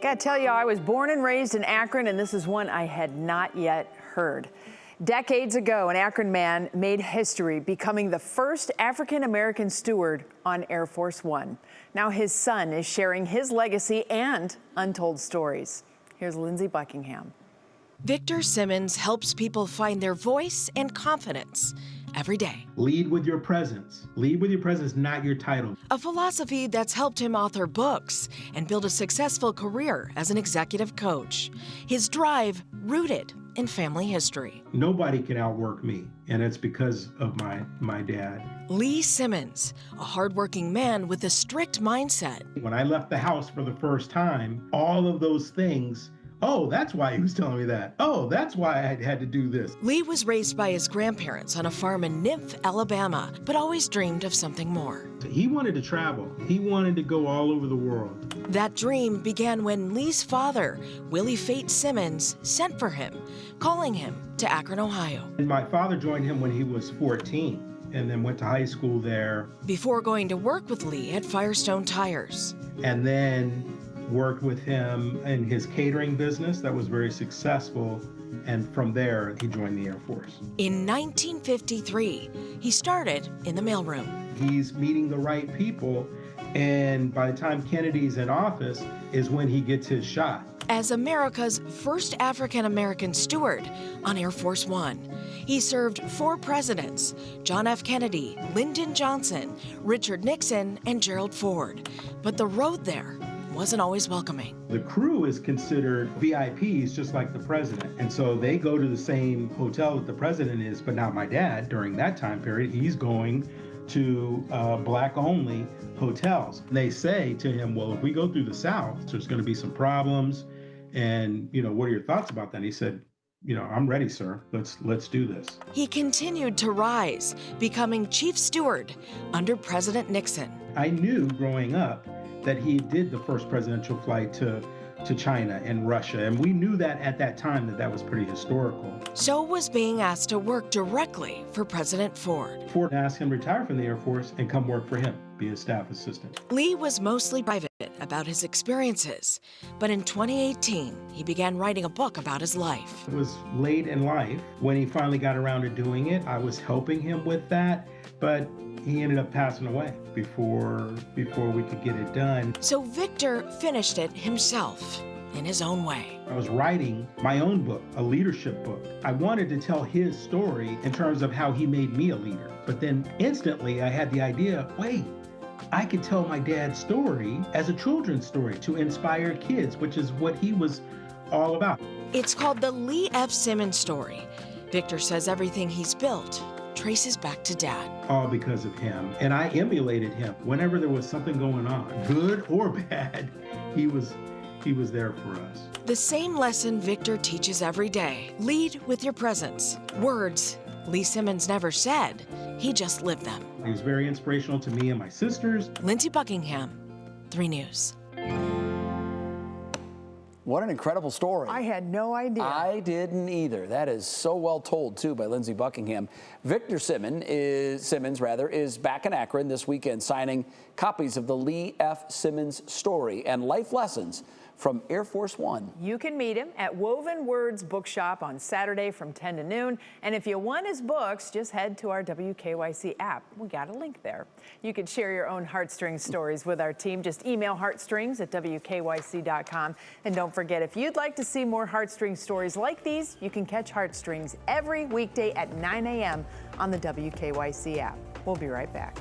Gotta tell you, I was born and raised in Akron, and this is one I had not yet heard. Decades ago, an Akron man made history, becoming the first African-American steward on Air Force One. Now his son is sharing his legacy and untold stories. Here's Lindsay Buckingham. Victor Simmons helps people find their voice and confidence every day. Lead with your presence. Lead with your presence, not your title. A philosophy that's helped him author books and build a successful career as an executive coach. His drive rooted in family history. Nobody can outwork me, and it's because of my dad. Lee Simmons, a hardworking man with a strict mindset. When I left the house for the first time, all of those things, oh, that's why he was telling me that. Oh, that's why I had to do this. Lee was raised by his grandparents on a farm in Nymph, Alabama, but always dreamed of something more. He wanted to travel. He wanted to go all over the world. That dream began when Lee's father, Willie Fate Simmons, sent for him, calling him to Akron, Ohio. And my father joined him when he was 14 and then went to high school there. Before going to work with Lee at Firestone Tires. And then worked with him in his catering business that was very successful, and from there he joined the Air Force. In 1953, he started in the mailroom. He's meeting the right people, and by the time Kennedy's in office is when he gets his shot. As America's first African-American steward on Air Force One, he served 4 presidents: John F. Kennedy, Lyndon Johnson, Richard Nixon, and Gerald Ford. But the road there wasn't always welcoming. The crew is considered VIPs, just like the president. And so they go to the same hotel that the president is, but not my dad. During that time period, he's going to black-only hotels. And they say to him, well, if we go through the South, there's gonna be some problems. And, what are your thoughts about that? And he said, I'm ready, sir. Let's do this. He continued to rise, becoming chief steward under President Nixon. I knew growing up that he did the first presidential flight to China and Russia. And we knew that at that time that was pretty historical. So was being asked to work directly for President Ford. Ford asked him to retire from the Air Force and come work for him, be a staff assistant. Lee was mostly private about his experiences, but in 2018, he began writing a book about his life. It was late in life when he finally got around to doing it. I was helping him with that, but he ended up passing away before we could get it done. So Victor finished it himself in his own way. I was writing my own book, a leadership book. I wanted to tell his story in terms of how he made me a leader. But then instantly I had the idea, wait, I could tell my dad's story as a children's story to inspire kids, which is what he was all about. It's called the Lee F. Simmons story. Victor says everything he's built traces back to Dad. All because of him. And I emulated him. Whenever there was something going on, good or bad, he was there for us. The same lesson Victor teaches every day. Lead with your presence. Words Lee Simmons never said, he just lived them. He was very inspirational to me and my sisters. Lindsay Buckingham, 3 News. What an incredible story. I had no idea. I didn't either. That is so well told, too, by Lindsay Buckingham. Victor Simmons is back in Akron this weekend signing copies of the Lee F. Simmons story and life lessons from Air Force One. You can meet him at Woven Words Bookshop on Saturday from 10 to noon. And if you want his books, just head to our WKYC app. We got a link there. You can share your own heartstrings stories with our team. Just email heartstrings@WKYC.com. And don't forget, if you'd like to see more heartstrings stories like these, you can catch Heartstrings every weekday at 9 a.m. on the WKYC app. We'll be right back.